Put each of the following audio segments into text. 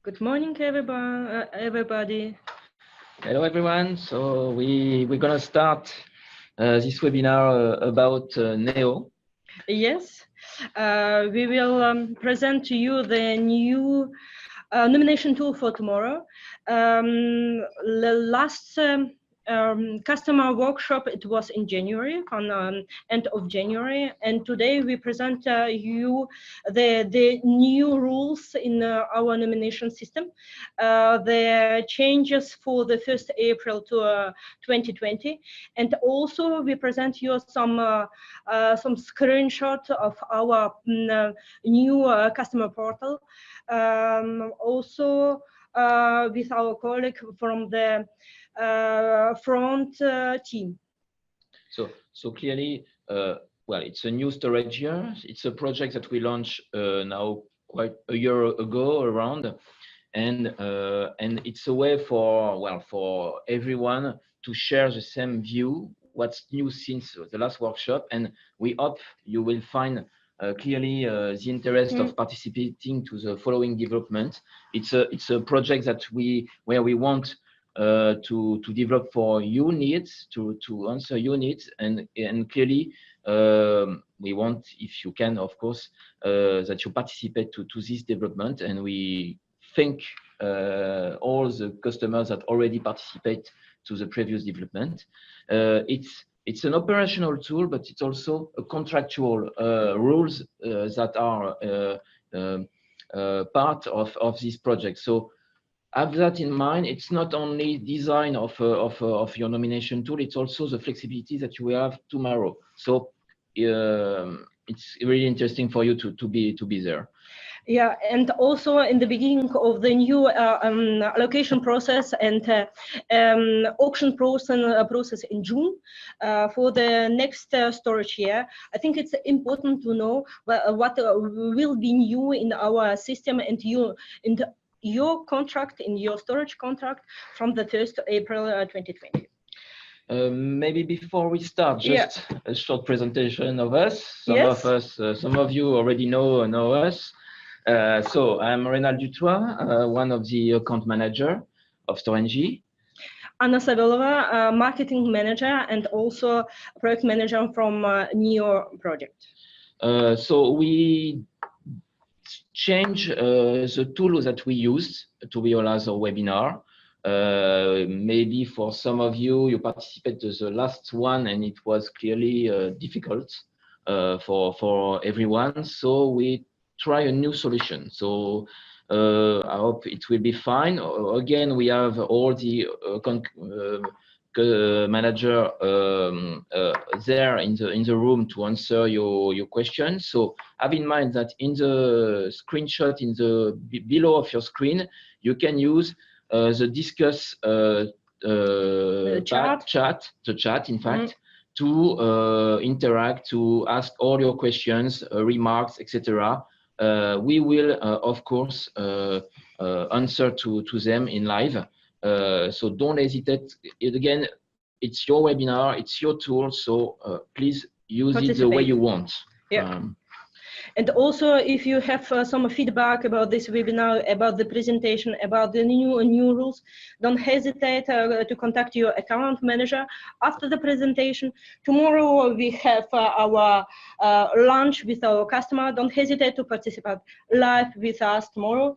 Good morning, everybody. Hello, everyone. So we're gonna start this webinar about NEO. Yes, we will present to you the new nomination tool for tomorrow. The last customer workshop, it was in January, on end of January, and today we present you the new rules in our nomination system, the changes for the 1st April to 2020, and also we present you some screenshot of our new customer portal, also with our colleague from the front team. So clearly, well, it's a new storage year. It's a project that we launched now quite a year ago around, and it's a way for everyone to share the same view, what's new since the last workshop, and we hope you will find clearly the interest of participating to the following development. It's a project that where we want to develop for your needs, to answer your needs, and clearly we want, if you can, of course, that you participate to this development, and we thank all the customers that already participate to the previous development. It's an operational tool, but it's also a contractual rules that are part of this project. So have that in mind. It's not only design of your nomination tool, it's also the flexibility that you will have tomorrow. So it's really interesting for you to be there. Yeah, and also in the beginning of the new allocation process and auction process in June for the next storage year, I think it's important to know what will be new in our system and your contract, in your storage contract from the 1st April 2020. Maybe before we start, just a short presentation of us. Some of you already know us. So I'm Renal Dutoit, one of the account manager of Storengy. Anna Savelova, marketing manager and also project manager from NEO project. So we change the tool that we used to realize our webinar. Maybe for some of you, you participated to the last one and it was clearly difficult for everyone. So we try a new solution. So I hope it will be fine. Again, we have all the manager there in the room to answer your questions. So have in mind that in the screenshot in the below of your screen, you can use the discuss chat, in fact, to interact, to ask all your questions, remarks, etc. We will, of course, answer to them in live. So don't hesitate. Again, it's your webinar, it's your tool, so please use it the way you want. Yeah. And also, if you have some feedback about this webinar, about the presentation, about the new rules, don't hesitate to contact your account manager after the presentation. Tomorrow we have our lunch with our customer. Don't hesitate to participate live with us tomorrow.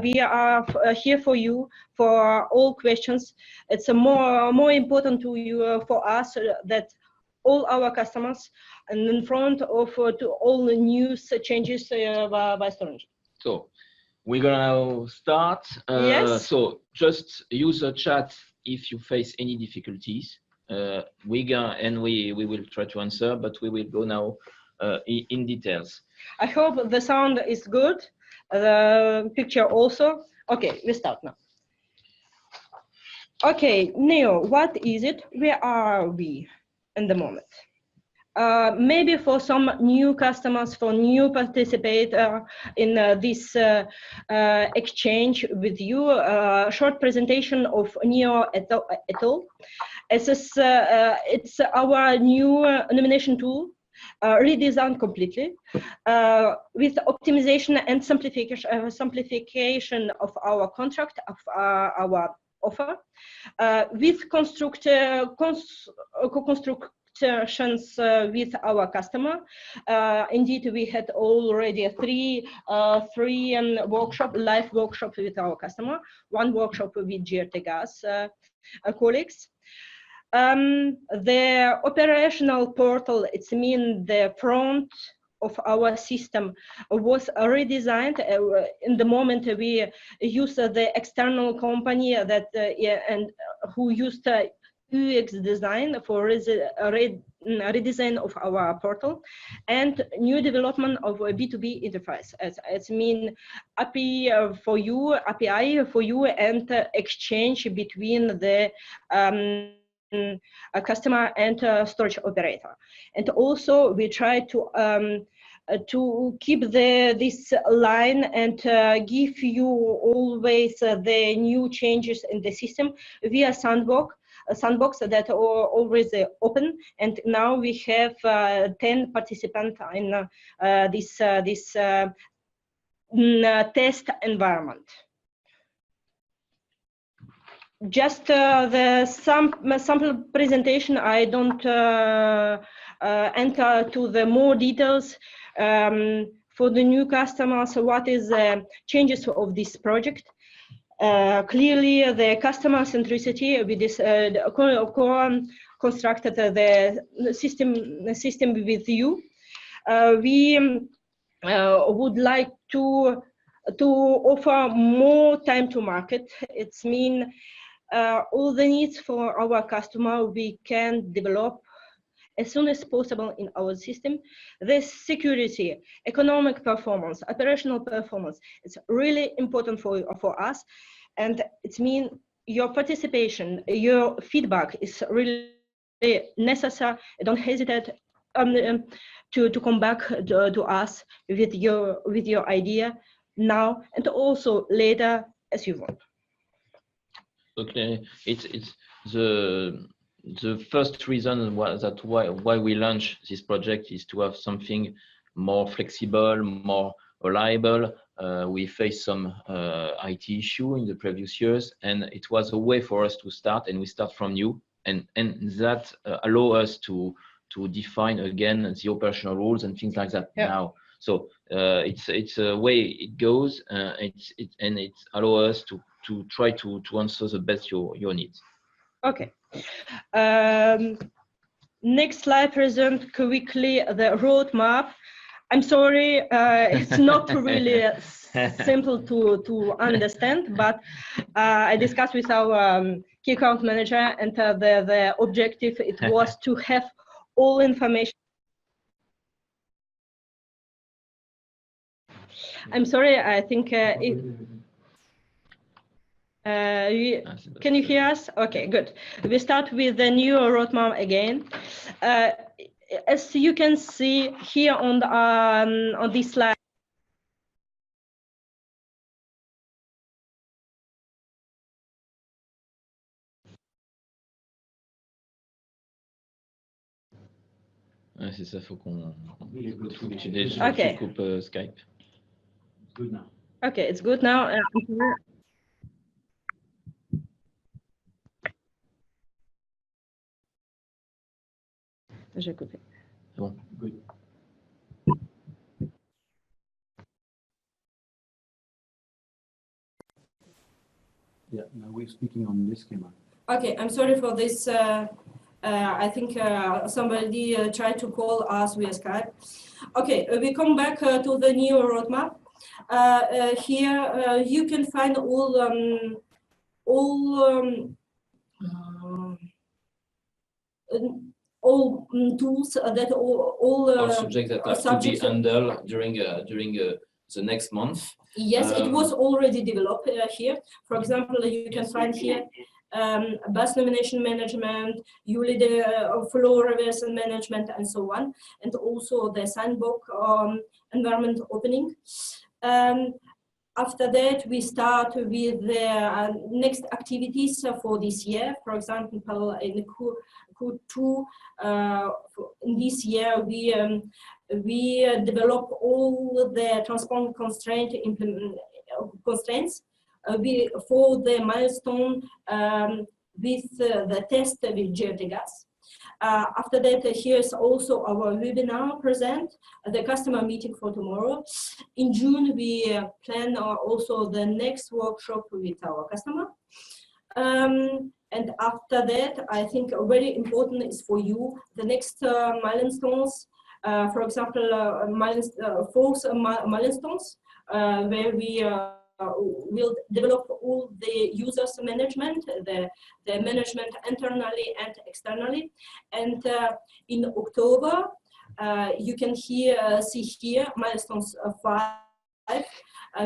We are here for you for all questions. It's more important to you for us that all our customers and in front of to all the news changes by Storengy. So we're gonna start. So just use the chat if you face any difficulties. We will try to answer, but we will go now in details. I hope the sound is good. The picture also. Okay, we start now. Okay, NEO, what is it? Where are we in the moment? Maybe for some new customers, for new participate in this exchange with you, short presentation of NEO et al. It's our new nomination tool redesigned completely with optimization and simplification of our contract, of our offer, with co-constructions with our customer. Indeed, we had already three live workshop with our customer, one workshop with GRT Gas colleagues. The operational portal, it's mean the front of our system was redesigned. In the moment we use the external company that and who used UX design for redesign of our portal, and new development of a B2B interface. It's mean API for you, and exchange between the a customer and a storage operator. And also we try to keep this line and give you always the new changes in the system via sandbox that are always open. And now we have 10 participants in this test environment. Just the sample presentation. I don't enter to the more details for the new customers. What is the changes of this project? Clearly, the customer centricity with this constructed the system with you. We would like to offer more time to market. It's mean all the needs for our customer we can develop as soon as possible in our system. This security, economic performance, operational performance, it's really important for us. And it means your participation, your feedback is really necessary. Don't hesitate to come back to us with your idea now and also later as you want. Okay, it's the first reason why we launched this project is to have something more flexible, more reliable. We faced some IT issue in the previous years, and it was a way for us to start, and we start from new, and that allow us to define again the operational rules and things like that. Yeah. Now. So it's a way it goes, and it allows us to try to answer the best your needs. Okay. Next slide present quickly the roadmap. I'm sorry, it's not really simple to understand, but I discussed with our key account manager, and the objective it was to have all information. I'm sorry, I think can you hear us? Okay, good. We start with the new roadmap again. As you can see here on this slide. C'est ça, faut qu'on coupe Skype. Good now. Okay, it's good now. J'ai coupé. Bon, good. Yeah, now we're speaking on this schema. Okay, I'm sorry for this. I think somebody tried to call us via Skype. Okay, we come back to the new roadmap. Here you can find all tools that all subjects that have to be handled during the next month. Yes, it was already developed here. For example, you can find here bus nomination management, ULID flow reversal management, and so on, and also the sandbox environment opening. After that, we start with the next activities for this year. For example, in Q2 in this year, we develop all the transport constraints for the milestone with the test with GRTgas. After that, here's also our webinar present, the customer meeting for tomorrow. In June, we plan also the next workshop with our customer. And after that, I think very important is for you, the next milestones, for example, false milestones, where we will develop all the users management, the management internally and externally. And in October, you can see here milestones 5.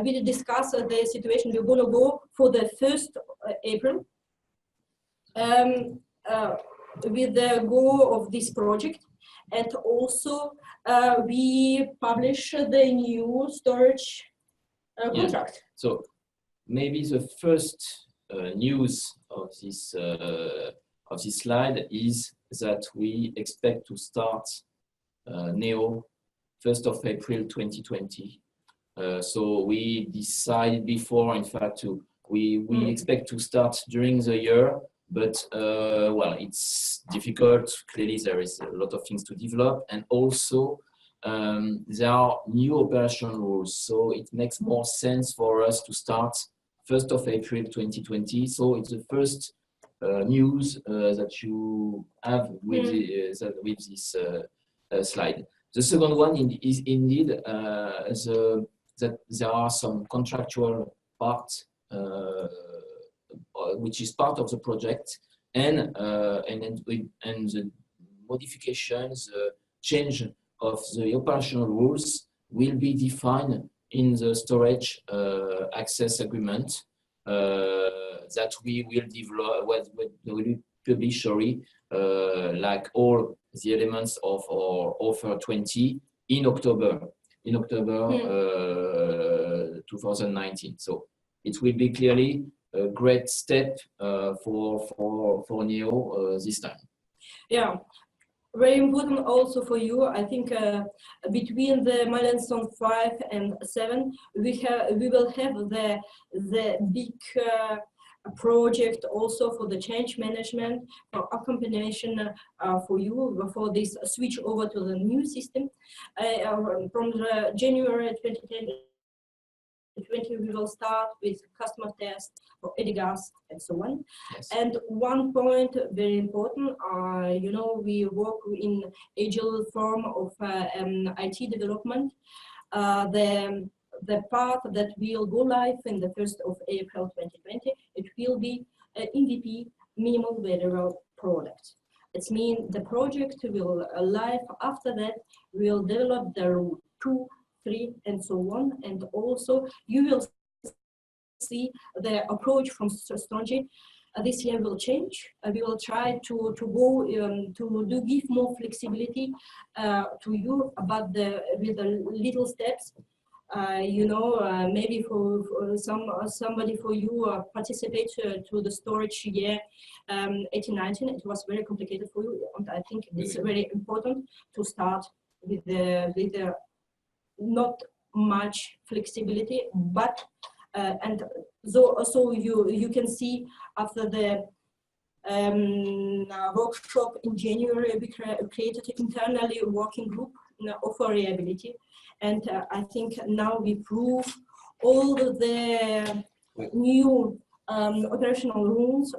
We discuss the situation. We're going to go for the 1st April with the goal of this project. And also we publish the new storage contract. Yeah. So maybe the first news of this slide is that we expect to start NEO 1st of April 2020. So we decided before, in fact, we expect to start during the year, but well, it's difficult. Clearly, there is a lot of things to develop, and also there are new operational rules, so it makes more sense for us to start 1st of April 2020. So it's the first news that you have with, with this slide. The second one is indeed that there are some contractual parts which is part of the project, and the modifications, change of the operational rules will be defined in the storage access agreement that we will develop, we will publish, like all the elements of our offer 20 in October 2019. So it will be clearly a great step for NEO this time. Yeah. Very important also for you, I think, between the milestone 5 and 7, we will have the big project also for the change management, for accompanying for you for this switch over to the new system. From January 2020, we will start with customer tests for EDIGAS and so on. Yes. And one point very important, you know, we work in agile form of IT development. The part that will go live in the 1st of April 2020, it will be MVP, minimal viable product. It means the project will live. After that, we'll develop the route 2, 3, and so on. And also you will see the approach from Storengy this year will change. We will try to go to give more flexibility to you about with the little steps. You know, maybe for somebody for you participate to the storage year 18-19, it was very complicated for you, and I think it's very important to start with the not much flexibility, but and so you can see after the workshop in January, we created internally a working group of reliability, and I think now we prove all the new operational rules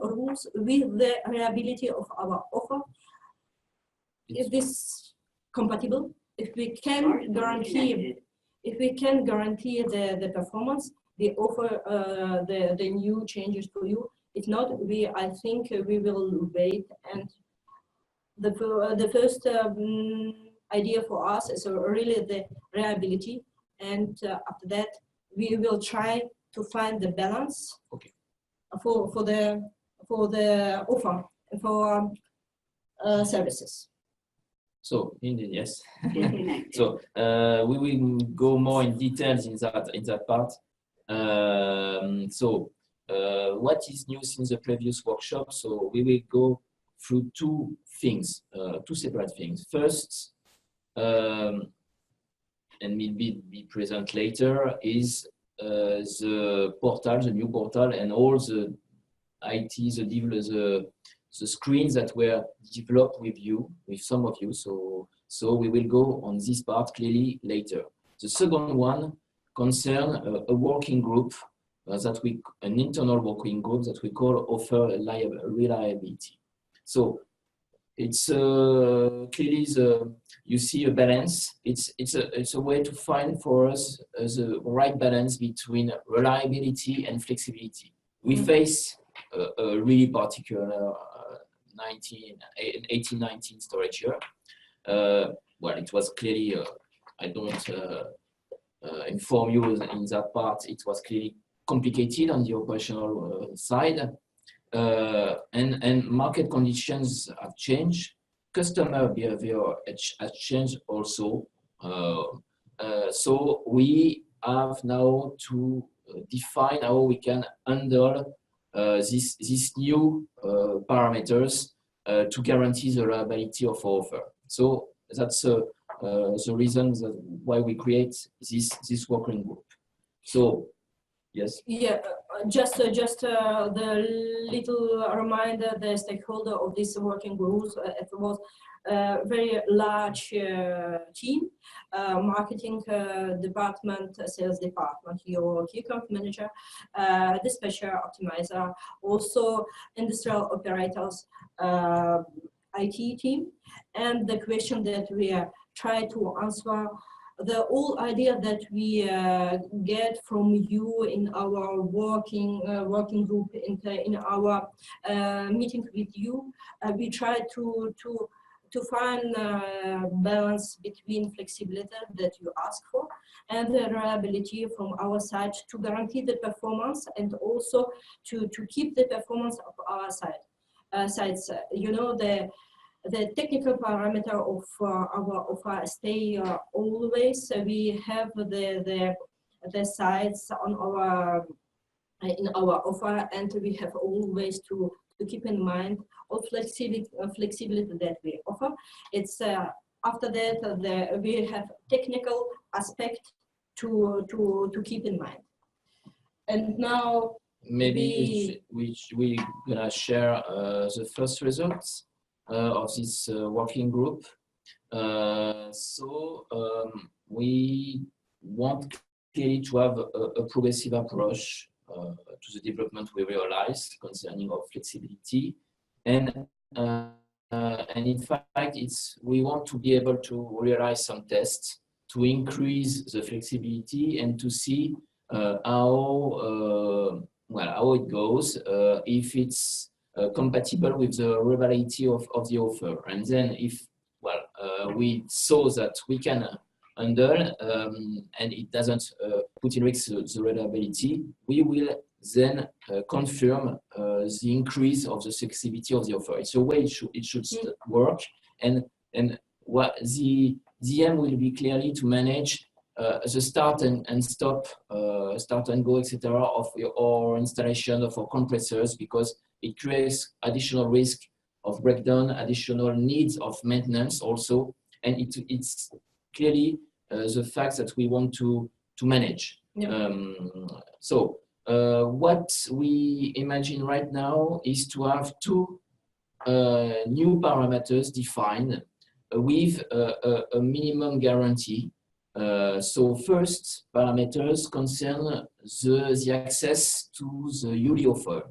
with the reliability of our offer. Is this compatible? If we can guarantee the performance, we offer the new changes to you. If not, I think we will wait. And the first idea for us is really the reliability, and after that we will try to find the balance for the offer for services. So indeed, yes. So we will go more in details in that part. What is new since the previous workshop? So we will go through two things, two separate things. First, and will be present later, is the portal, the new portal, and all the IT, the screens that were developed with you, with some of you. So we will go on this part clearly later. The second one concerns a working group an internal working group that we call offer reliability. So it's clearly you see a balance. It's a way to find for us the right balance between reliability and flexibility. We face a really particular 1819 storage year. Well, it was clearly, I don't inform you in that part, it was clearly complicated on the operational side. And market conditions have changed. Customer behavior has changed also. So we have now to define how we can handle these new parameters to guarantee the reliability of our offer. So that's the reason why we create this working group. So yes. Yeah, just the little reminder, the stakeholder of this working group, it was a very large team, marketing department, sales department, your key account manager, dispatcher, optimizer, also industrial operators, IT team. And the question that we try to answer, the whole idea that we get from you in our working group, in our meeting with you, we try to find a balance between flexibility that you ask for and the reliability from our side to guarantee the performance and also to keep the performance of our sides. You know, the technical parameter of our offer stay always. We have the sides on our in our offer, and we have always to keep in mind all flexibility that we offer. It's after that we have technical aspect to keep in mind. And now maybe we gonna share the first results of this working group. We want clearly to have a progressive approach to the development we realized concerning our flexibility, and in fact we want to be able to realize some tests to increase the flexibility and to see how it goes, if it's compatible with the reliability of the offer. And then if we saw that we can handle and it doesn't put in risk the reliability, we will then confirm the increase of the flexibility of the offer. It's a way it should work, and what the aim will be clearly to manage the start and stop, start and go, etc. of our installation of our compressors, because it creates additional risk of breakdown, additional needs of maintenance also, and it's clearly the fact that we want to manage. Yeah. What we imagine right now is to have two new parameters defined with a minimum guarantee. So first parameters concern the access to the UD offer.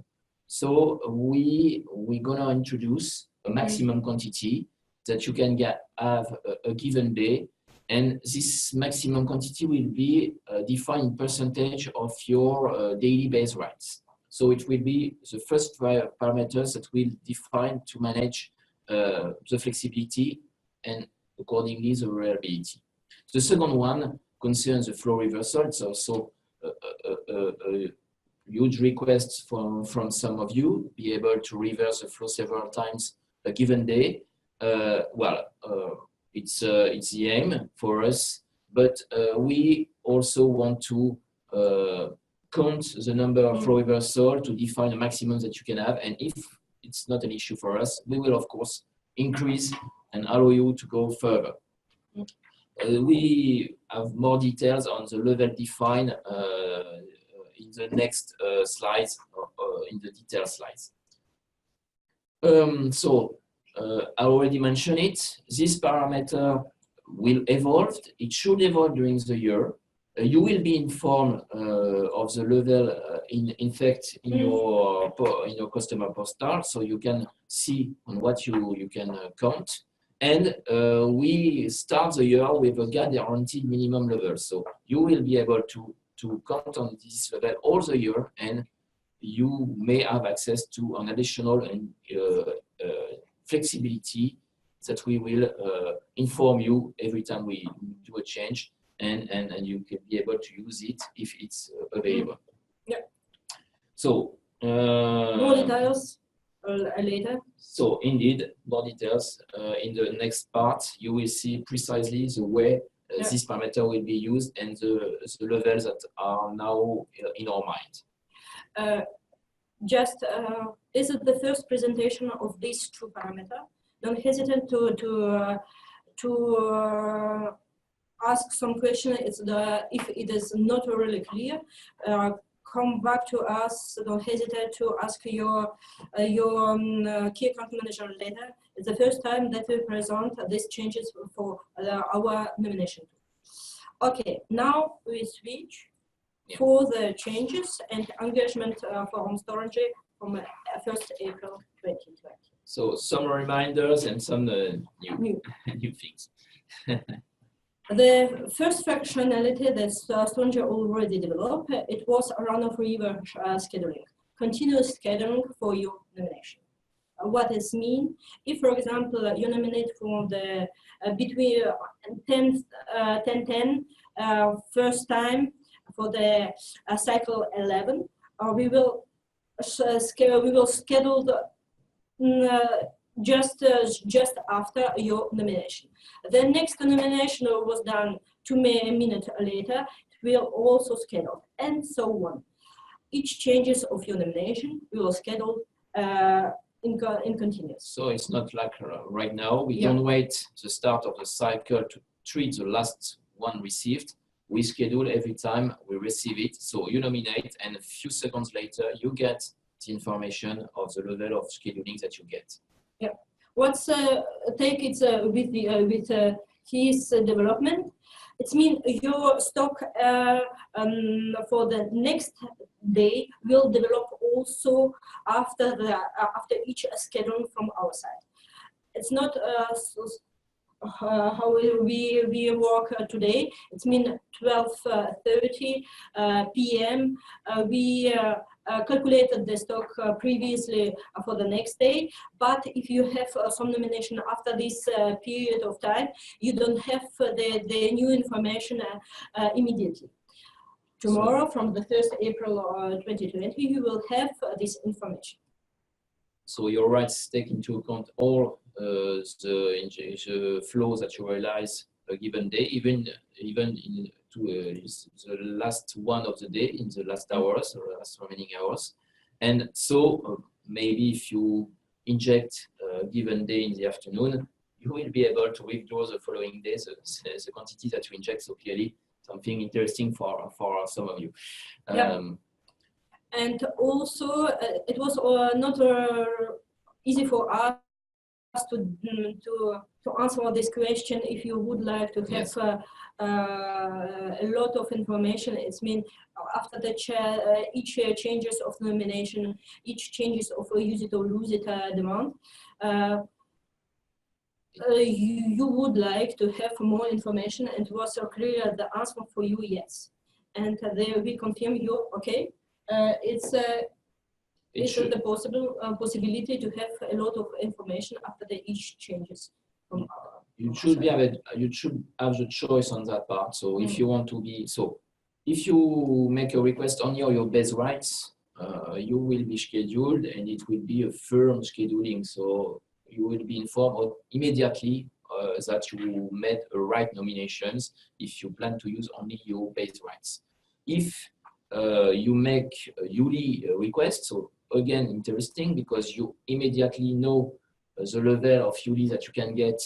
So we're gonna introduce a maximum quantity that you can have a given day, and this maximum quantity will be defined in percentage of your daily base rates. So it will be the first parameters that we'll define to manage the flexibility and accordingly the reliability. The second one concerns the flow reversal. It's also a huge request from some of you, be able to reverse the flow several times a given day. It's the aim for us, but we also want to count the number of flow reversal to define the maximum that you can have. And if it's not an issue for us, we will of course increase and allow you to go further. We have more details on the level defined in the next slides, in the detail slides. I already mentioned it. This parameter will evolve. It should evolve during the year. You will be informed of the level in fact in your customer postal, so you can see on what you can count. And we start the year with a guaranteed minimum level, so you will be able to count on this level all the year, and you may have access to an additional flexibility that we will inform you every time we do a change. And you can be able to use it if it's available. Yeah. So more details later. So indeed, more details in the next part. You will see precisely the way this parameter will be used and the levels that are now in our mind. This is the first presentation of these two parameters. Don't hesitate to ask some question. If it is not really clear, come back to us. Don't hesitate to ask your key account manager later. It's the first time that we present these changes for our nomination. Okay, now we switch for the changes and engagement for Storengy from 1st April 2020. So some reminders and some new things. The first functionality that Storengy already developed, it was run-of-river scheduling, continuous scheduling for your nomination. What does mean? If, for example, you nominate from the between 10-10 first time for the cycle 11, we will schedule the just after your nomination. The next nomination was done 2 minutes later. It will also schedule, and so on. Each changes of your nomination we will schedule in continuous. So it's not like right now. We don't wait the start of the cycle to treat the last one received. We schedule every time we receive it. So you nominate, and a few seconds later you get the information of the level of scheduling that you get. Yeah. What's take it with his development? It means your stock for the next day will develop also after each scheduling from our side. It's not how we work today. It means 12:30 p.m. We calculated the stock previously for the next day, but if you have some nomination after this period of time, you don't have the new information immediately. Tomorrow, from the 1st April 2020, you will have this information. So your rights take into account all the flows that you realize a given day, even to the last one of the day, in the last hours or last remaining hours. And so maybe if you inject a given day in the afternoon, you will be able to withdraw the following day the quantity that you inject. So clearly something interesting for some of you. And also it was not easy for us to answer this question. If you would like to have a lot of information, it means after the each changes of nomination, each changes of use it or lose it demand, you would like to have more information, and it was clear the answer for you, yes. And they will confirm you, okay, it's the possibility to have a lot of information after the each changes from our. You should have the choice on that part. So if you want to be, if you make a request only on your base rights, you will be scheduled, and it will be a firm scheduling. So you will be informed immediately that you made a right nominations if you plan to use only your base rights. If you make a ULI request. So again, interesting because you immediately know the level of ULI that you can get,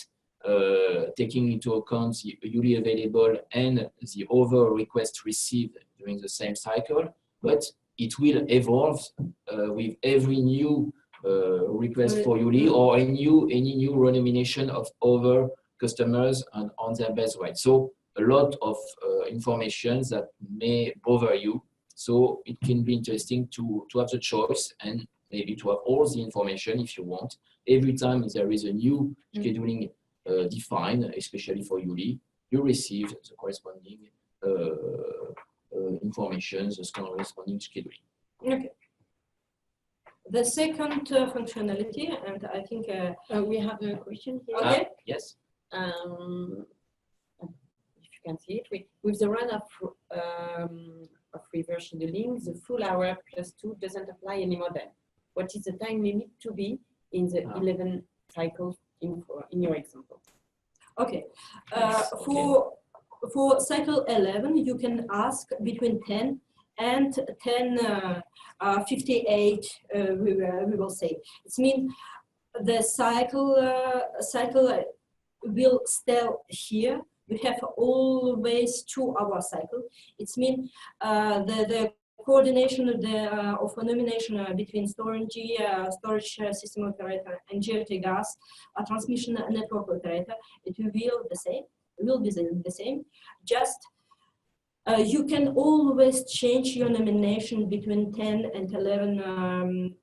taking into account the ULI available and the other request received during the same cycle. But it will evolve with every new request for ULI or any new renomination of other customers on their base rate. So a lot of information that may bother you. So it can be interesting to have the choice and maybe to have all the information if you want. Every time there is a new scheduling defined, especially for ULI, you receive the corresponding information, the corresponding scheduling. Okay. The second functionality, and I think we have a question here. Okay. Yes. If you can see it, with the run of reverse scheduling, the full hour +2 doesn't apply anymore then. What is the time limit to be in the 11 cycles in your example? okay. For cycle 11, you can ask between 10 and 10:58. We will say it means the cycle will stay here. We have always 2-hour cycle. It means the coordination of the nomination between Storengy storage system operator and GRT gas transmission network operator. It will be the same. Just you can always change your nomination between 10 and 11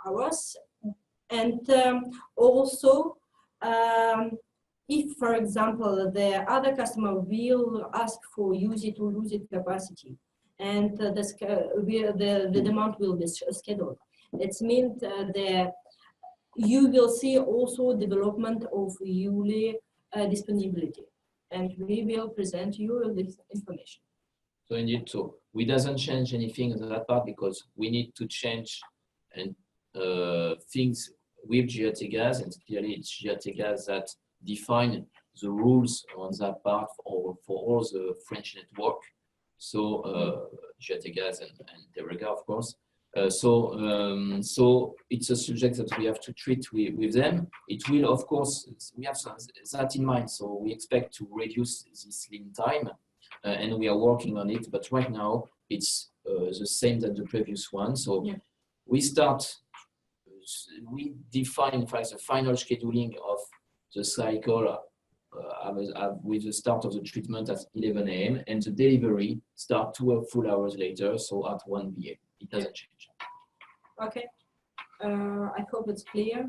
hours, and also if, for example, the other customer will ask for use it or lose it capacity, and the demand will be scheduled. It means you will see also development of ULI disponibility, and we will present you this information. So indeed, so we doesn't change anything in that part because we need to change and things with GRT gas, and clearly it's GRT gas that define the rules on that part for all the French network. So GRT gas and Terega, of course. So it's a subject that we have to treat with them. It will, of course, we have that in mind. So we expect to reduce this lead time, and we are working on it. But right now, it's the same as the previous one. So yeah. We define, in fact, the final scheduling of the cycle with the start of the treatment at 11 a.m. and the delivery start 2 full hours later, so at 1 p.m. It doesn't change. Okay. I hope it's clear.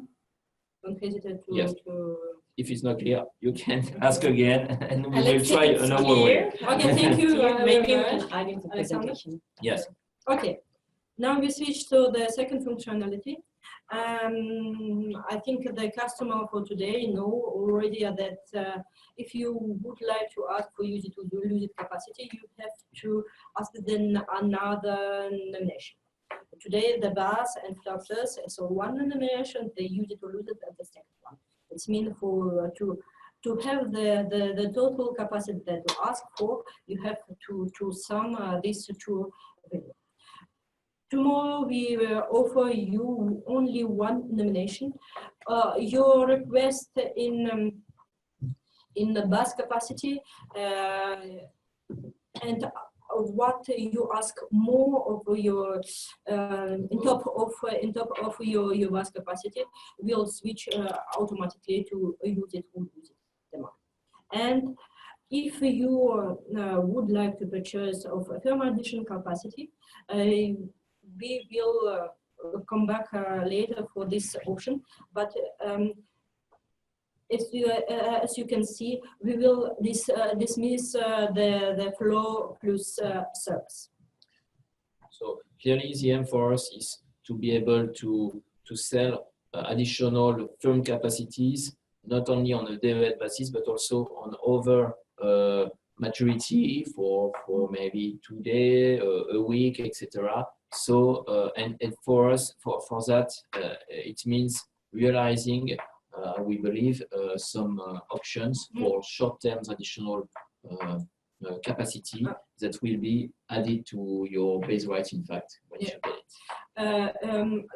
Don't hesitate to, yes. to... If it's not clear, you can ask again, and we will try another way. Okay, thank you. Maybe we can add in the presentation. Yes. Okay. Now we switch to the second functionality. I think the customer for today know already that if you would like to ask for use it or lose it capacity, you have to ask them another nomination. Today, the bus and fluxes, so one nomination, they use it or lose it at the second one. It means for to have the total capacity that you ask for, you have to sum these two values. Tomorrow we will offer you only one nomination. Your request in the bus capacity and what you ask more of your in top of your bus capacity will switch automatically to use it or lose it demand. And if you would like to purchase of a thermal additional capacity, we will come back later for this option, but as you can see, we will dismiss the flow plus service. So clearly the aim for us is to be able to sell additional firm capacities, not only on a day basis, but also on other maturity for maybe 2 days, a week, etc. So and for us, for that, it means realizing, we believe, some options for short-term additional capacity that will be added to your base rights, in fact, when you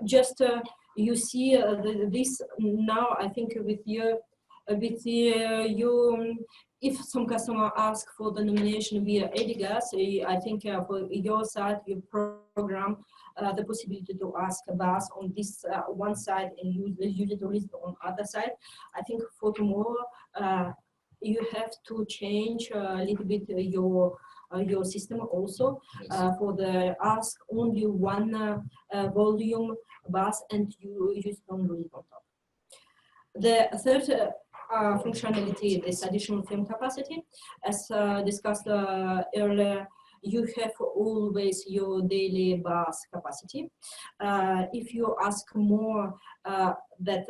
get it. You see this now, I think with you, if some customer ask for the nomination via EDIGAS, I think for your side, your program, the possibility to ask a BAS on this one side and use it on other side. I think for tomorrow, you have to change a little bit your system also. Yes. For the ask only one volume BAS and you use non-read on top. The third functionality is additional film capacity. As discussed earlier, you have always your daily BAS capacity. If you ask more that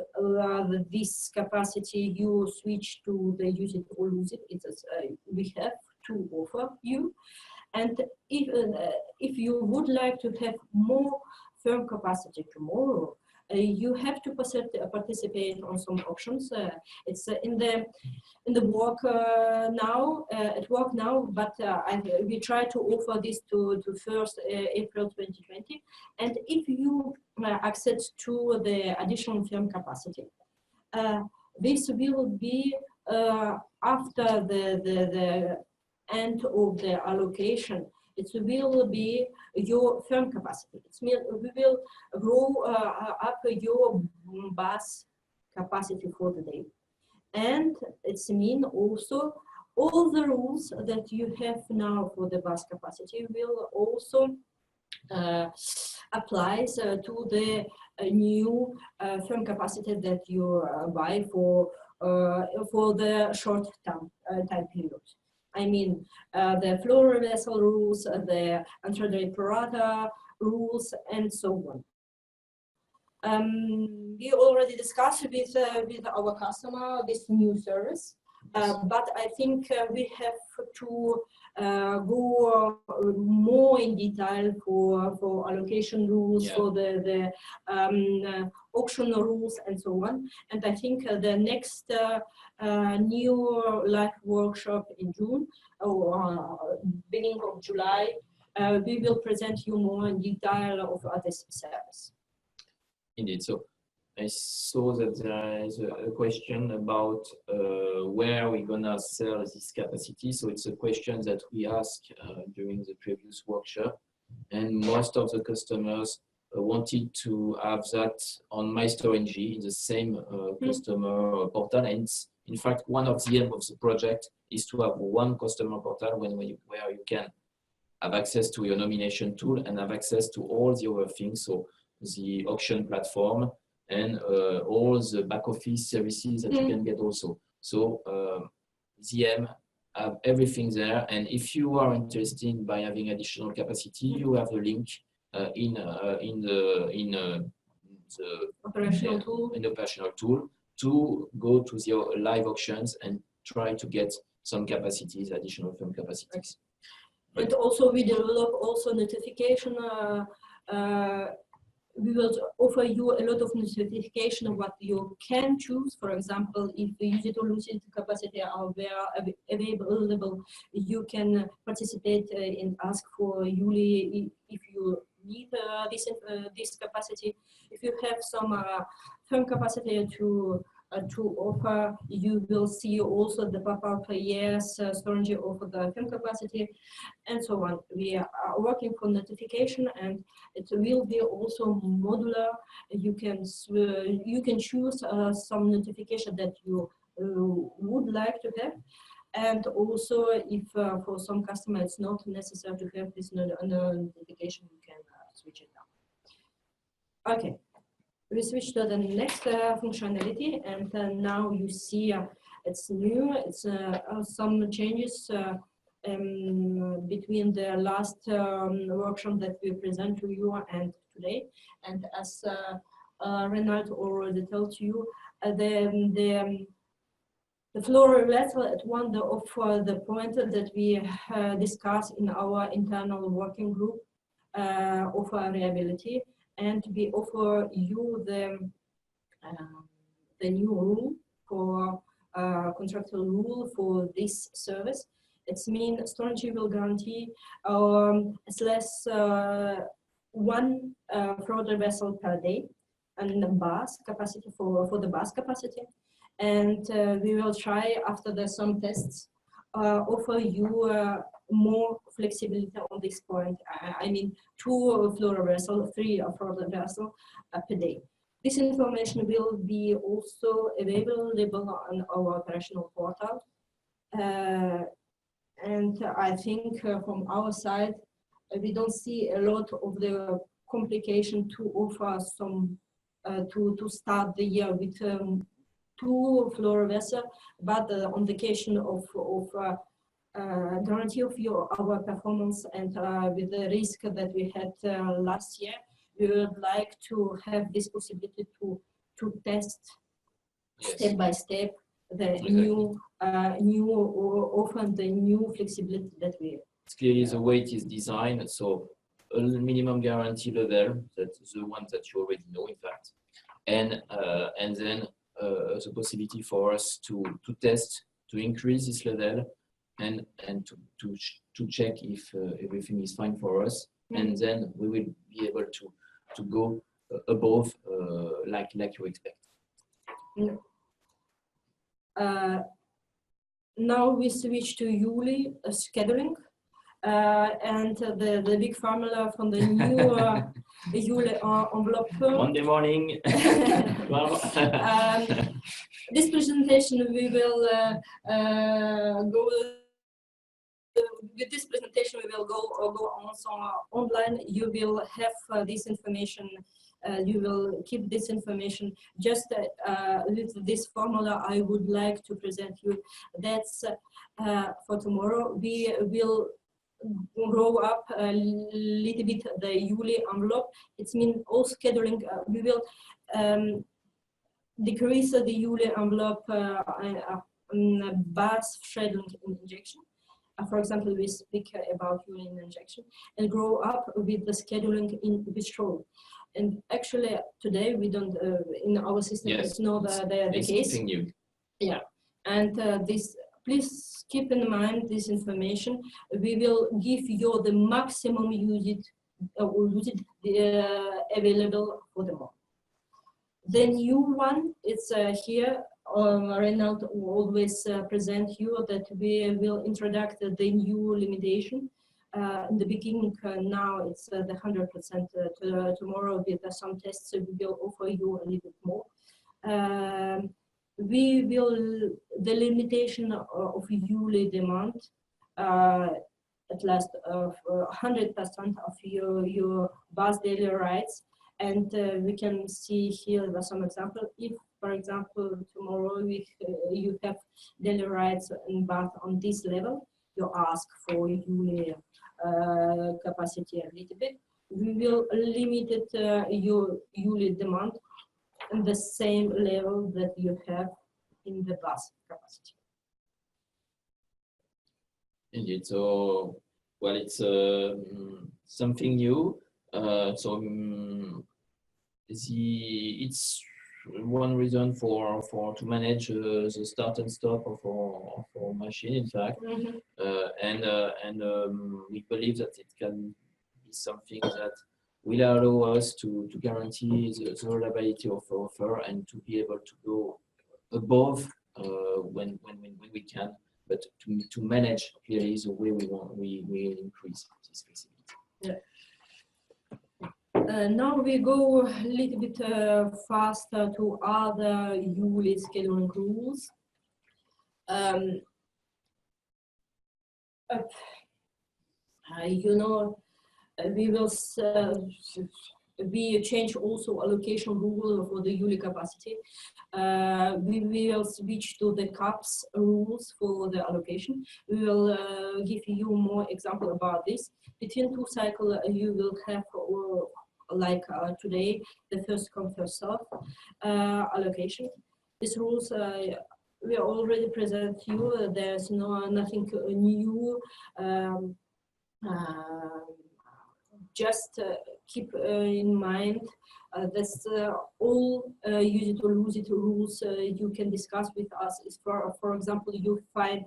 this capacity, you switch to the use it or lose it. We have to offer you. And if you would like to have more firm capacity tomorrow, you have to participate on some auctions. It's in the work now, at work now, but we try to offer this to 1st April 2020. And if you access to the additional firm capacity, this will be after the end of the allocation. It will be your firm capacity. It means we will grow up your BAS capacity for the day. And it's mean also all the rules that you have now for the BAS capacity will also applies to the new firm capacity that you buy for the short time period. I mean, the floor vessel rules, the intraday prorata rules, and so on. We already discussed with our customer this new service, but I think we have to go more in detail for allocation rules, for the auction rules, and so on. And I think the next new live workshop in June or beginning of July, we will present you more in detail of this service. Indeed. So I saw that there is a question about where we're gonna sell this capacity. So it's a question that we asked during the previous workshop, and most of the customers wanted to have that on My Storengy in the same customer portal. And in fact, one of the aims of the project is to have one customer portal where you can have access to your nomination tool and have access to all the other things. So the auction platform and all the back office services that you can get also. So ZM have everything there. And if you are interested by having additional capacity, you have a link in the operational tool to go to the live auctions and try to get some capacities, additional firm capacities. And also we develop also notification. We will offer you a lot of notification of what you can choose. For example, if the use it or lose it capacity are available, you can participate and ask for Yuli if you need this capacity. If you have some firm capacity to offer, you will see also the pop-up, yes, Storengy offer the firm capacity, and so on. We are working for notification, and it will be also modular. You can choose some notification that you would like to have, and also if for some customers it's not necessary to have this notification, you can switch it down. Okay. We switch to the next functionality, and now you see it's new. It's some changes between the last workshop that we present to you and today. And as Renald already told you, the floor vessel at one of the points that we discussed in our internal working group of reliability. And we offer you the new rule for contractual rule for this service. It's mean Storengy will guarantee it's less one floater vessel per day, and the bus capacity for the bus capacity. And we will try, after there's some tests, offer you more flexibility on this point. I mean, 2 floater vessel, 3 floater vessel per day. This information will be also available on our operational portal. And I think from our side, we don't see a lot of the complication to offer some, to start the year with 2 floater vessels, but on the occasion of guarantee of our performance and with the risk that we had last year, we would like to have this possibility to test step by step the new often the new flexibility that we. It's clearly the way it is designed. So a minimum guarantee level, that's the one that you already know, in fact, and then the possibility for us to test, to increase this level, and to check if everything is fine for us, and then we will be able to go above like you expect. Now we switch to Yuli scheduling, and the big formula from the new Yuli envelope. Monday morning. This presentation we will go. With this presentation, we will go also online. You will have this information. You will keep this information. Just with this formula, I would like to present you. That's for tomorrow. We will grow up a little bit the Yuli envelope. It means all scheduling. We will decrease the Yuli envelope bus scheduling injection. For example, we speak about urine injection, and grow up with the scheduling in withdrawal. And actually, today we don't in our system. Yes, it's not the case. New. Yeah, and this. Please keep in mind this information. We will give you the maximum usage available for the month. The new one, it's here. Reinhard will always present you that we will introduce the new limitation. In the beginning, now it's the 100%. Tomorrow with some tests, we will offer you a little bit more. We will, the limitation of Yuli demand at last of 100% of your bus daily rides. And we can see here some example. If, for example, tomorrow you have daily rides in bus on this level, you ask for Yuli capacity a little bit. We will limit it, your Yuli demand in the same level that you have in the bus capacity. Indeed. So, well, it's something new. It's one reason to manage the start and stop of our machine, in fact, we believe that it can be something that will allow us to guarantee the reliability of our offer and to be able to go above when we can, but to manage clearly the way we increase this flexibility. Yeah. Now we go a little bit faster to other Yuli scheduling rules. You know, we will we change also allocation rule for the Yuli capacity. We will switch to the CAPS rules for the allocation. We will give you more example about this. Between 2 cycles, you will have like today, the first come first serve allocation. These rules we already present you. There's nothing new. Just keep in mind that's all use it or lose it rules you can discuss with us. Is for example, you find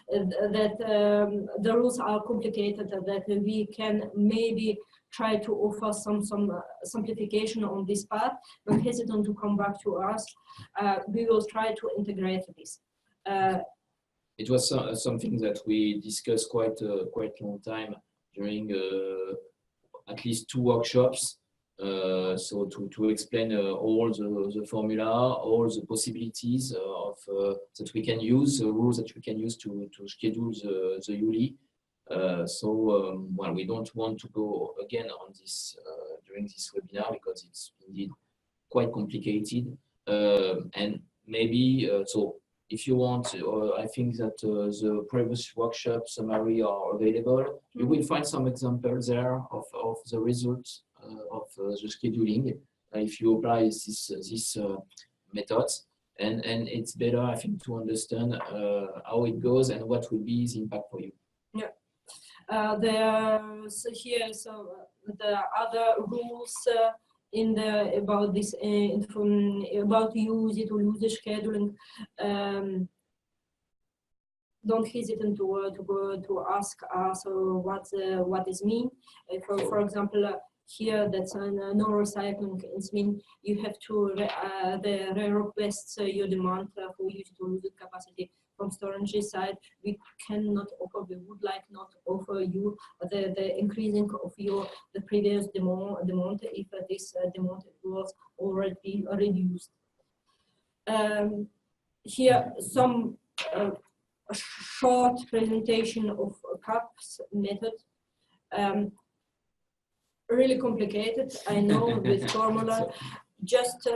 that the rules are complicated, that we can maybe try to offer some simplification on this part. Don't hesitate to come back to us. We will try to integrate this. It was something that we discussed quite long time during at least 2 workshops. So to explain all the formula, all the possibilities that we can use, the rules that we can use to schedule the ULI. Well, we don't want to go again on this during this webinar because it's indeed quite complicated. And maybe so if you want, I think that the previous workshop summary are available. You will find some examples there of the results of the scheduling if you apply this methods, and it's better, I think, to understand how it goes and what will be the impact for you. Yeah. There's here the other rules in the about this about use it or use the scheduling. Don't hesitate to go to ask us what is mean. For example, here that's no recycling. It means you have to request your demand for use to use capacity from Storengy side. We cannot offer. We would like not offer you the increasing of the previous demand if this demand was already reduced. Here some short presentation of CAPS method. Really complicated, I know, with formula. Just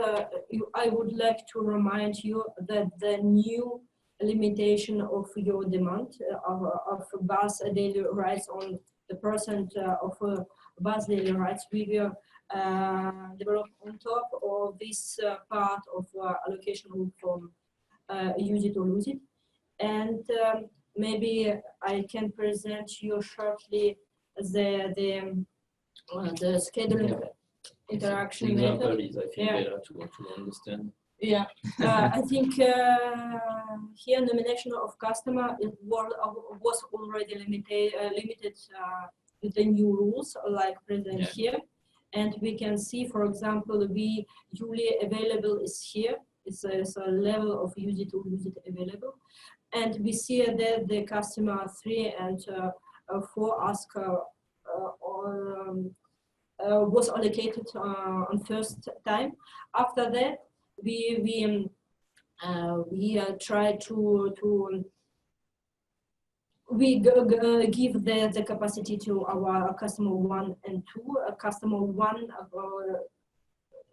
I would like to remind you that the new limitation of your demand of bus daily rights on the percent of bus daily rights we will develop on top of this part of allocation rule from use it or lose it. And maybe I can present you shortly the scheduling interaction example method. is, I think, better to understand. Yeah, I think here nomination of customer was already limited with the new rules like present here, and we can see, for example, we usually available is here. It's a level of use it or lose it available, and we see that the customer 3 and 4 ask was allocated on first time. After that, we try to give the capacity to our customer 1 and 2. Customer 1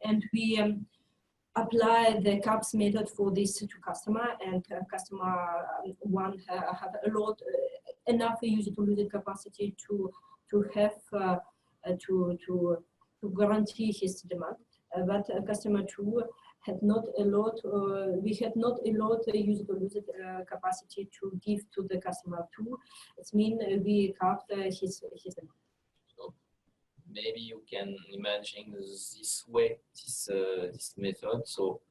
and we apply the CAPS method for these 2 customer, and customer 1 have a lot enough use it or lose it capacity to have to guarantee his demand, but customer 2 had not a lot. We had not a lot use it or lose it capacity to give to the customer 2. It means we capped his demand. So maybe you can imagine this way, this method. So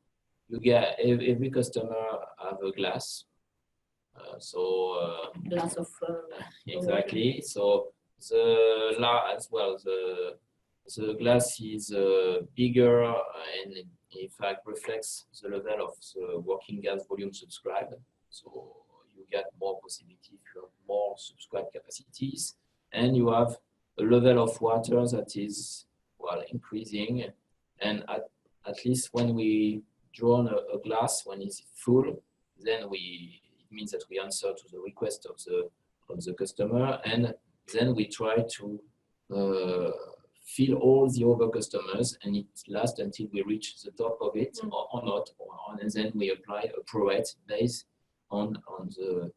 you get every customer have a glass. Glass of exactly. So the glass is bigger and in fact reflects the level of the working gas volume subscribed. So you get more possibility if you have more subscribed capacities, and you have a level of water that is increasing. And at least when we draw a glass when it's full, then it means that we answer to the request of the customer, and then we try to fill all the other customers, and it lasts until we reach the top of it or not, and then we apply a prorate based on the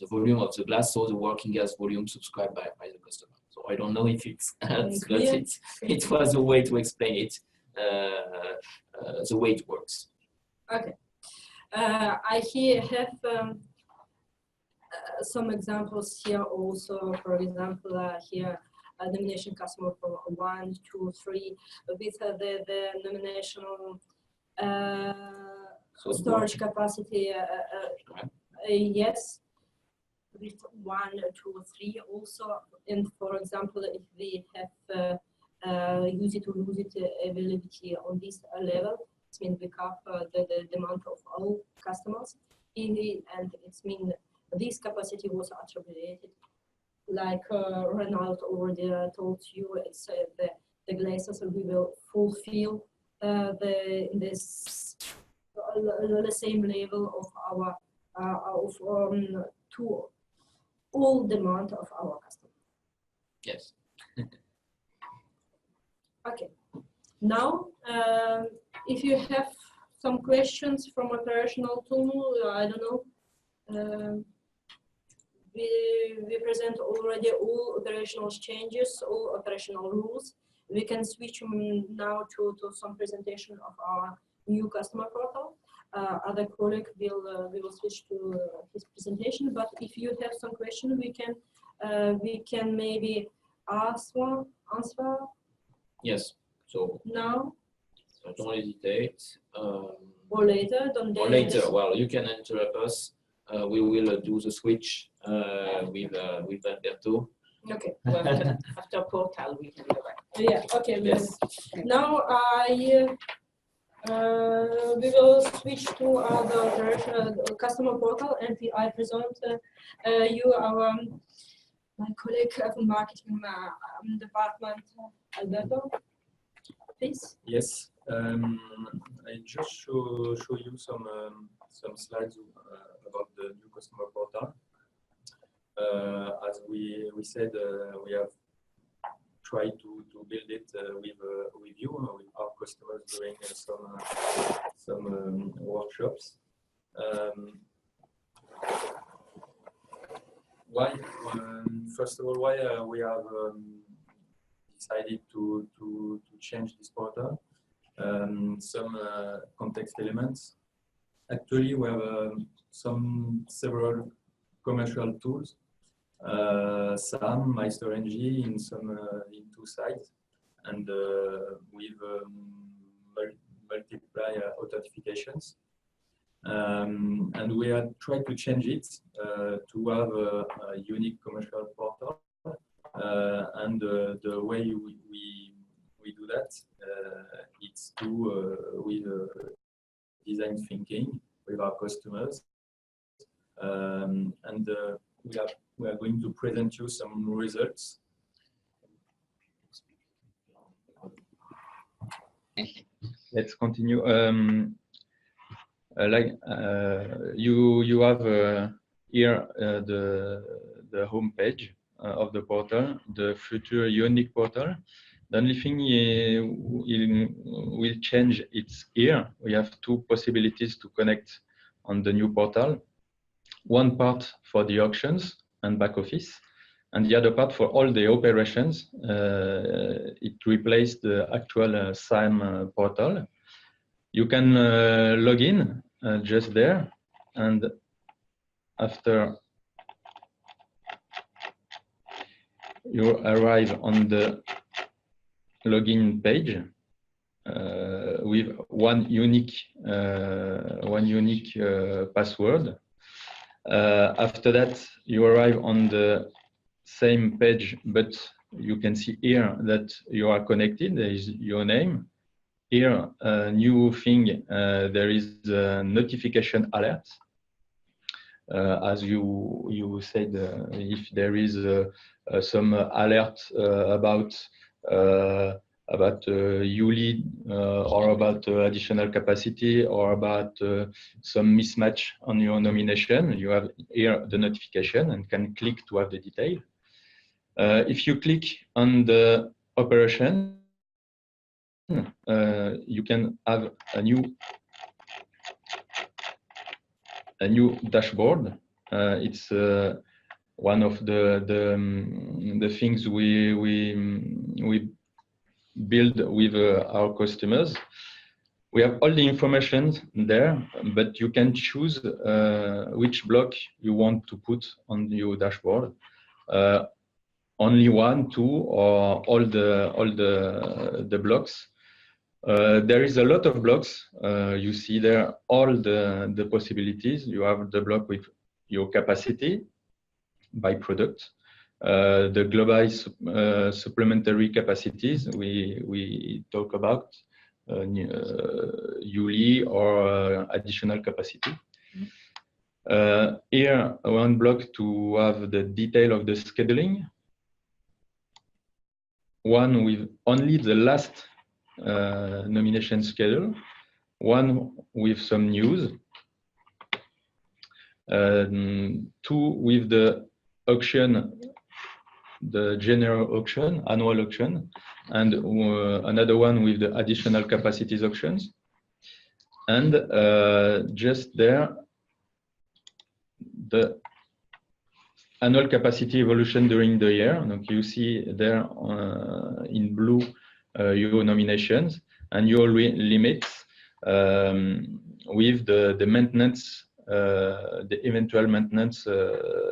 volume of the glass, so the working gas volume subscribed by the customer. So I don't know if it's but it was a way to explain it, the way it works. Okay. I here have some examples here also. For example, here nomination customer from 1, 2, 3 with the nominational storage capacity Yes, with 1, 2, 3 also. And for example, if we have use it or lose it availability on this level, it means we cover the demand of all customers. And it means this capacity was attributed, like Ronald already told you, it's the glaciers we will fulfill the same level of our to all demand of our customers. Yes. Okay. Now, if you have some questions from operational tool, I don't know. We present already all operational changes, all operational rules. We can switch now to some presentation of our new customer portal. Other colleague will switch to his presentation. But if you have some question, we can maybe answer. Yes. So Now. don't hesitate. Or later. Don't or later. Well, you can interrupt us. We will do the switch with Alberto. Okay. Well, after portal, we can go back. Yeah. Okay. Yes. Now we will switch to the customer portal, and I present you my colleague from marketing department, Alberto. Please. Yes, I just show you some slides about the new customer portal. As we said, we have tried to build it with you, with our customers during some workshops. Why? First of all, why we have decided to change this portal? Some context elements. Actually, we have several commercial tools. Some My Storengy in 2 sites, and with multiply authentications. And we are trying to change it to have a unique commercial portal. And the way we do that, it's with design thinking with our customers. And we are going to present you some results. Let's continue. You have here the home page of the portal, the future unique portal. The only thing will change it's here. We have 2 possibilities to connect on the new portal. One part for the auctions and back office, and the other part for all the operations. It replaced the actual SIM portal. You can log in just there, and after you arrive on the login page with one unique password. After that, you arrive on the same page, but you can see here that you are connected. There is your name. Here, a new thing, there is a notification alert. As you said, if there is some alert about ULEAD or about additional capacity or about some mismatch on your nomination, you have here the notification and can click to have the detail. If you click on the operation, you can have a new dashboard. It's one of the things we build with our customers. We have all the information there, but you can choose which block you want to put on your dashboard. Only 1, 2, or all the blocks. There is a lot of blocks. You see there all the possibilities. You have the block with your capacity by product. The global supplementary capacities we talk about, ULI or additional capacity. Here, one block to have the detail of the scheduling. One with only the last nomination schedule. One with some news. Two with the auction, the general auction, annual auction, and another one with the additional capacities auctions. And just there, the annual capacity evolution during the year. Donc you see there in blue your nominations and your limits with the maintenance, the eventual maintenance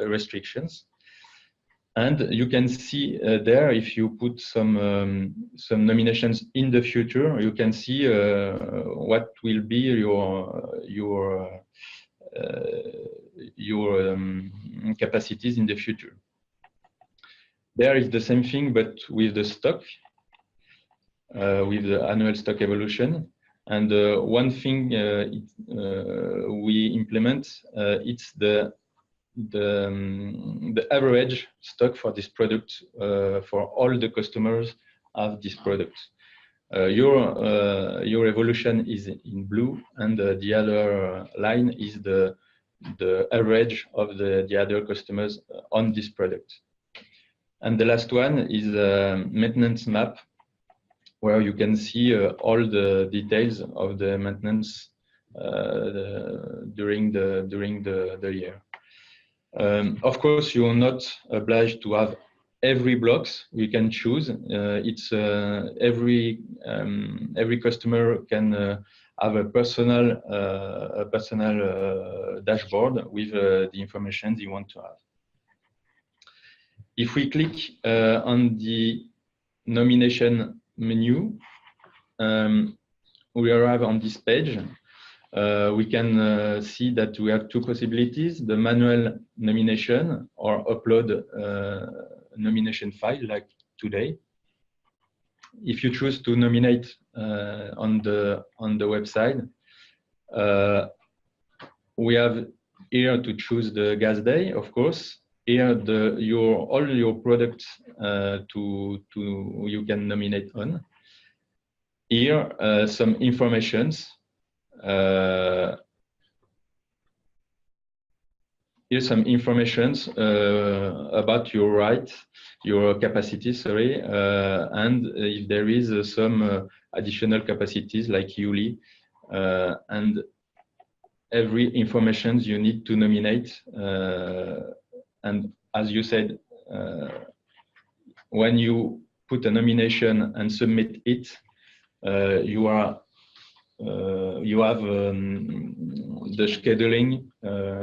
restrictions. And you can see there, if you put some nominations in the future, you can see what will be your capacities in the future. There is the same thing, but with the stock, with the annual stock evolution. And one thing we implement, it's the average stock for this product for all the customers of this product. Your evolution is in blue, and the other line is the average of the other customers on this product. And the last one is a maintenance map, where you can see all the details of the maintenance during the year. Of course, you are not obliged to have every blocks. You can choose. It's every customer can have a personal dashboard with the information you want to have. If we click on the nomination menu, we arrive on this page. We can see that we have two possibilities: the manual nomination or upload nomination file, like today. If you choose to nominate on the website, we have here to choose the gas day, of course. Here all your products you can nominate on. Here some informations. Here's some informations about your rights, your capacity, sorry, and if there is some additional capacities like ULI, and every information you need to nominate. And as you said, when you put a nomination and submit it, you have the scheduling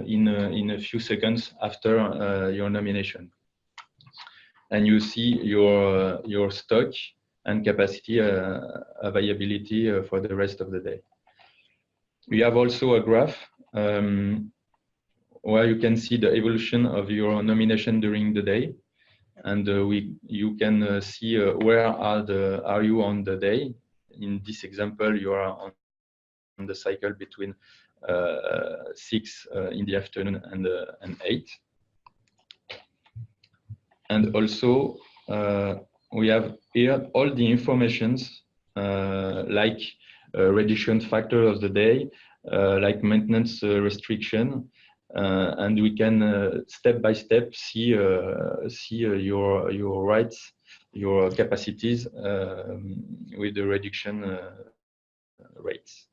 in a few seconds after your nomination, and you see your stock and capacity availability for the rest of the day. We have also a graph where you can see the evolution of your nomination during the day, and you can see where are you on the day. In this example, you are on the cycle between 6 in the afternoon and 8. And also we have here all the informations like reduction factor of the day, like maintenance restriction, and we can step by step see your rights, your capacities with the reduction rates.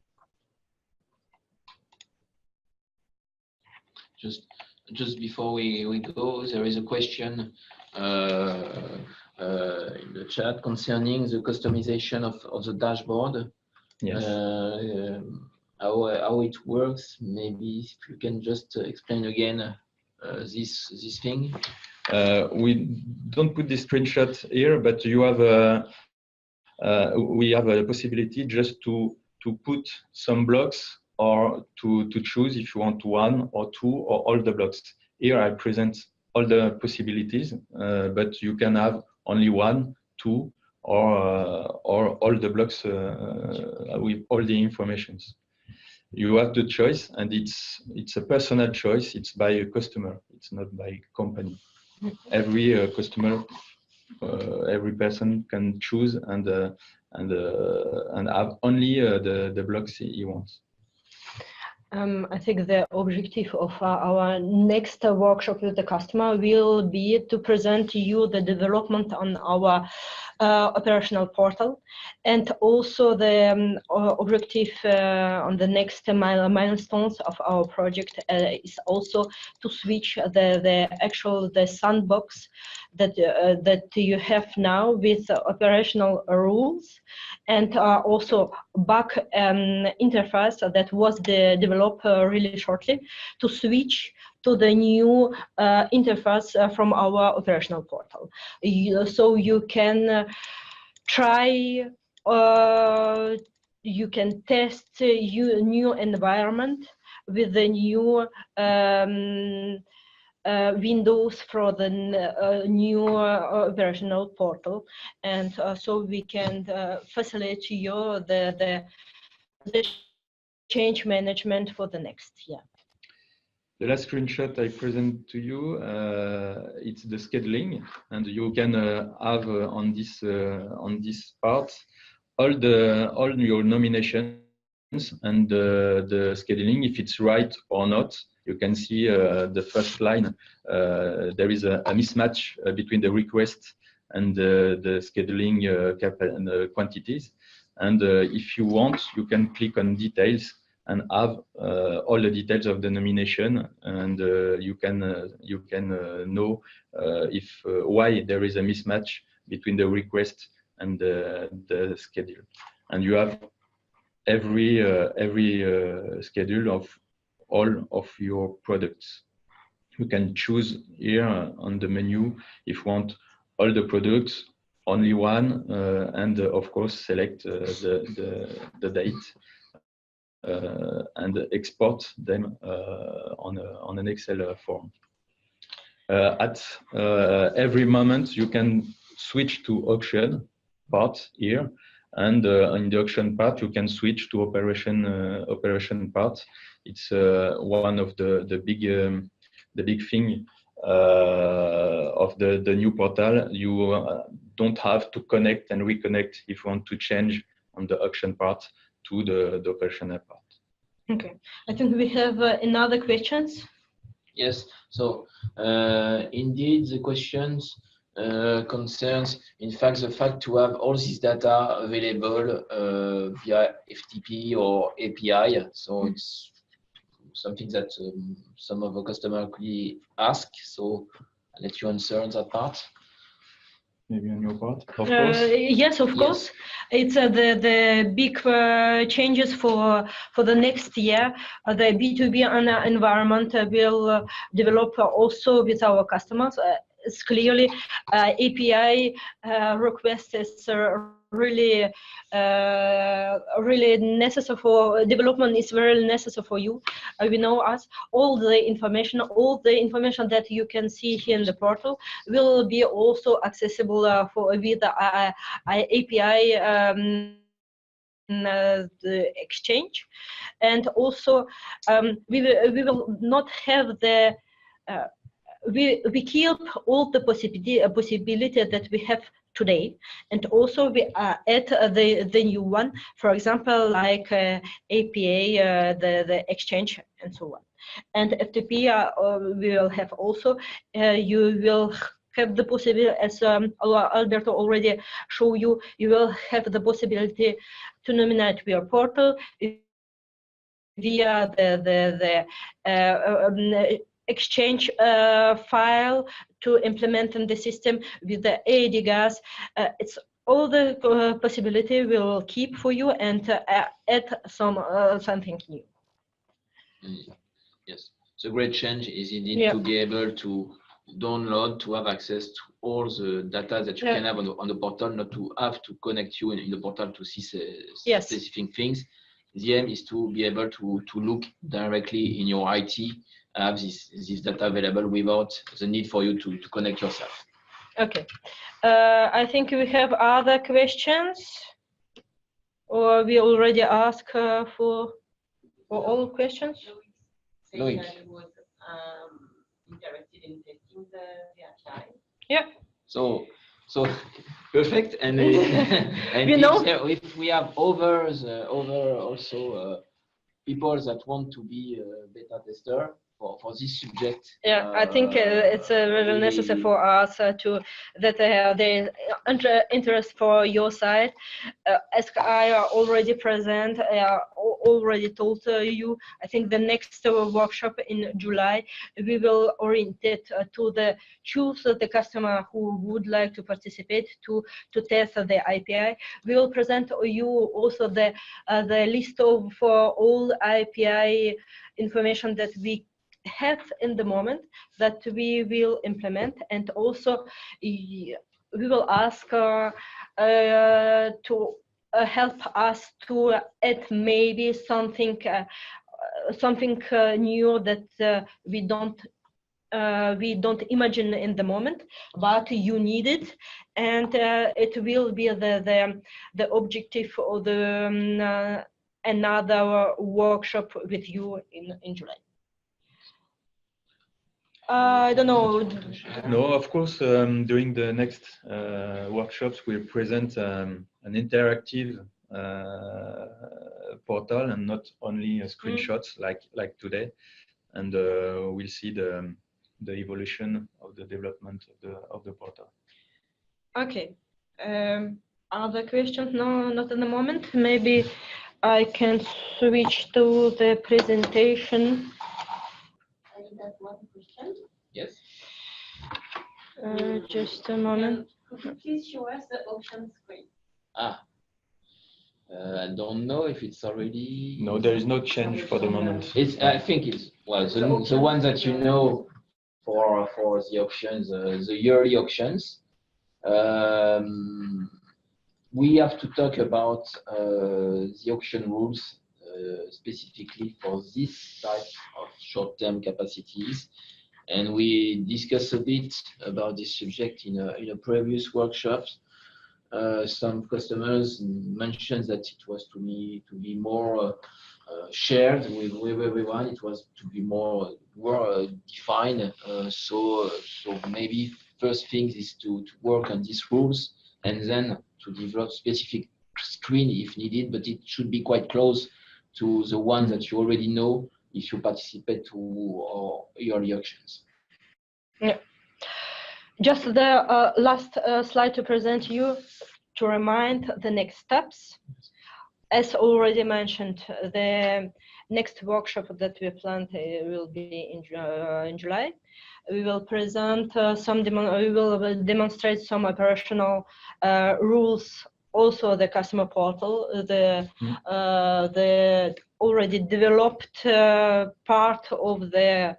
Just before we go, there is a question in the chat concerning the customization of the dashboard. Yes. How it works. Maybe if you can just explain again this thing. We don't put the screenshot here, but you have we have a possibility just to put some blocks or to choose if you want one or two or all the blocks. Here I present all the possibilities, but you can have only one, two, or all the blocks with all the informations. You have the choice, and it's a personal choice. It's by a customer. It's not by company. Every customer, every person can choose and have only the blocks he wants. I think the objective of our next workshop with the customer will be to present to you the development on our operational portal, and also the objective on the next milestones of our project is also to switch the sandbox that you have now with operational rules, and also back interface that was developed really shortly, to switch to the new interface from our operational portal. So you can try, you can test new environment with the new windows for the new operational portal, and so we can facilitate you the change management for the next year. The last screenshot I present to you, it's the scheduling, and you can have on this part all your nominations and the scheduling, if it's right or not. You can see the first line. There is a mismatch between the request and the scheduling quantities. And if you want, you can click on details and have all the details of the nomination, and you can know if why there is a mismatch between the request and the schedule. And you have every schedule of all of your products. You can choose here on the menu if you want all the products, only one, and of course select the date and export them on an Excel form. At every moment, you can switch to auction part here, and in the auction part, you can switch to operation part. It's one of the big thing of the new portal. You don't have to connect and reconnect if you want to change on the auction part to the operational part. Okay, I think we have another questions. Yes, so indeed the questions concerns in fact the fact to have all this data available via FTP or API. So it's something that some of the customers actually ask. So I'll let you answer on that part. Maybe on your part, of course. Yes, of course. It's the big changes for the next year. The B2B environment will develop also with our customers. It's clearly API request is really necessary for development. Is very necessary for you. We know us all the information that you can see here in the portal will be also accessible for with the API the exchange, and also we will not have the we keep all the possibility that we have today, and also we add the new one, for example, like API, the exchange, and so on. And FTP we will have also. You will have the possibility, as Alberto already showed you, you will have the possibility to nominate via portal via the exchange file to implement in the system with the AD gas. It's all the possibility will keep for you and add something new. Yes, the great change is indeed to be able to download, to have access to all the data that you can have on the portal, not to have to connect you in the portal to see specific things. the aim is to be able to look directly in your IT, have this data available without the need for you to connect yourself. Okay. I think we have other questions, or we already asked for all questions. Loic. That was interested in testing the API. Yeah. So perfect. And, and You know, if we have others, also people that want to be a beta tester for this subject. yeah, I think it's very necessary for us to that there is interest for your side. As I already present, already told you, I think the next workshop in July, we will orient it to choose the customer who would like to participate to test the API. We will present you also the list of all API information that we have in the moment that we will implement, and also we will ask to help us to add maybe something new that we don't imagine in the moment, but you need it, and it will be the objective of the another workshop with you in July. I don't know. No, of course, during the next workshops, we'll present an interactive portal and not only screenshots like today. And we'll see the evolution of the development of the portal. Okay. Other questions? No, not at the moment. Maybe I can switch to the presentation. I have one question. Yes. Just a moment. Could you please show us the option screen? I don't know if it's already. No, there is no change for the moment. I think it's the one that you know for the auctions, the yearly auctions. We have to talk about the auction rules specifically for this type of short-term capacities, and we discussed a bit about this subject in a previous workshop. Some customers mentioned that it was to be more shared with everyone. It was to be more defined. So maybe first thing is to work on these rules, and then to develop specific screen if needed. But it should be quite close to the one that you already know if you participate to our yearly auctions. Yeah. Just the last slide to present you to remind the next steps. As already mentioned, the next workshop that we planned will be in July. We will present we will demonstrate some operational rules. Also, the customer portal, the already developed part of the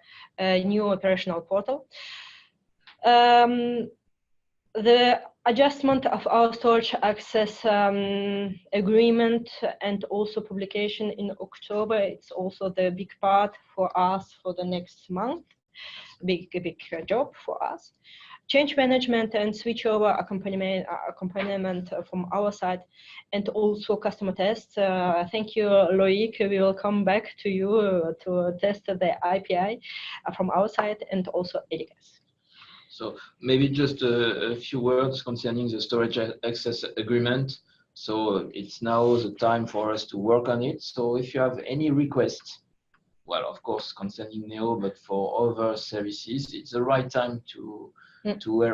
new operational portal. The adjustment of our storage access agreement and also publication in October, it's also the big part for us for the next month, big job for us. Change management and switchover accompaniment from our side, and also customer tests. Thank you, Loic. We will come back to you to test the API from our side, and also EDICAS. So maybe just a few words concerning the storage access agreement. So it's now the time for us to work on it. So if you have any requests, well, of course, concerning NEO, but for other services, it's the right time to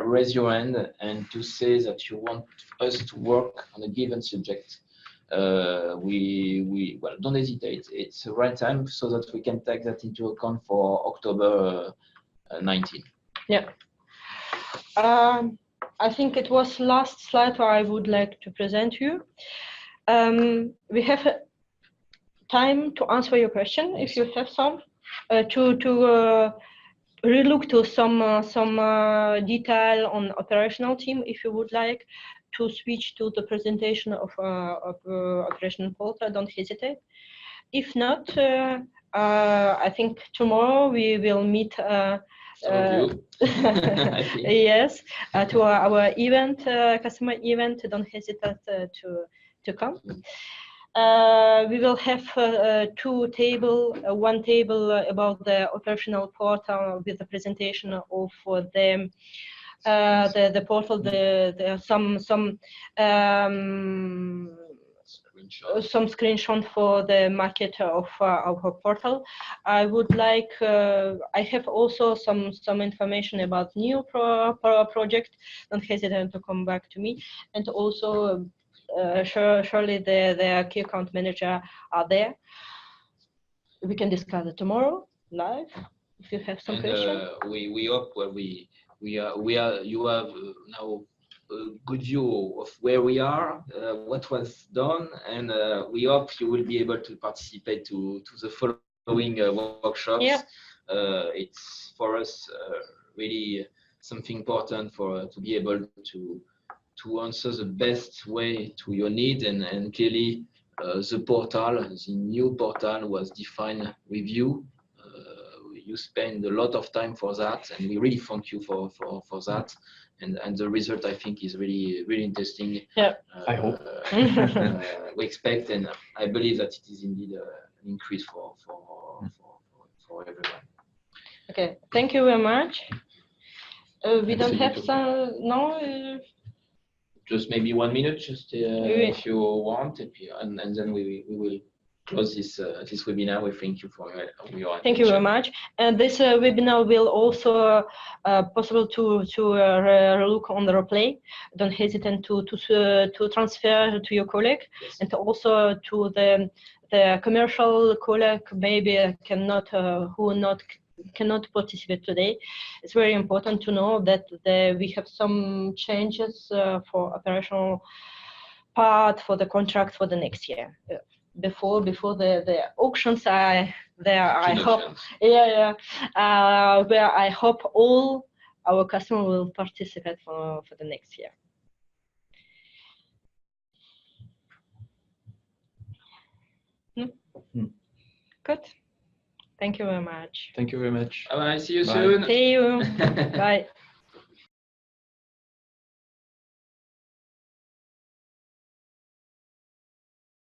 raise your hand and to say that you want us to work on a given subject. Well, don't hesitate. It's the right time so that we can take that into account for October 19. Yeah. I think it was last slide where I would like to present you. We have time to answer your question if you have some, to relook to some detail on operational team if you would like, to switch to the presentation of operational portal, don't hesitate. If not, I think tomorrow we will meet. Yes, to our event, customer event. Don't hesitate to come. We will have two table, one table about the operational portal with the presentation of the portal, some screenshot for the market of our portal. I would like, I have also some information about new project. Don't hesitate to come back to me. And also, surely the key account manager are there. We can discuss it tomorrow live if you have some questions. We hope you have now a good view of where we are, what was done, and we hope you will be able to participate to the following workshops. Yeah. It's for us really something important to be able to answer the best way to your need, and clearly the portal, the new portal was defined with you. You spend a lot of time for that, and we really thank you for that. And the result, I think, is really interesting. Yeah, I hope. We expect, and I believe that it is indeed an increase for everyone. Okay, thank you very much. We don't have you. some, no? Just maybe 1 minute, just if you want, and then we will close this webinar. We thank you for your attention. Thank you very much. And this webinar will also possible to look on the replay. Don't hesitate to transfer to your colleague, Yes. and also to the commercial colleague maybe cannot participate today. It's very important to know that we have some changes for operational part for the contract for the next year. Before the auctions are there, I hope. Yeah. Where I hope all our customers will participate for the next year. Good. Thank you very much. Thank you very much. Bye. See you Bye. soon. See you. Bye.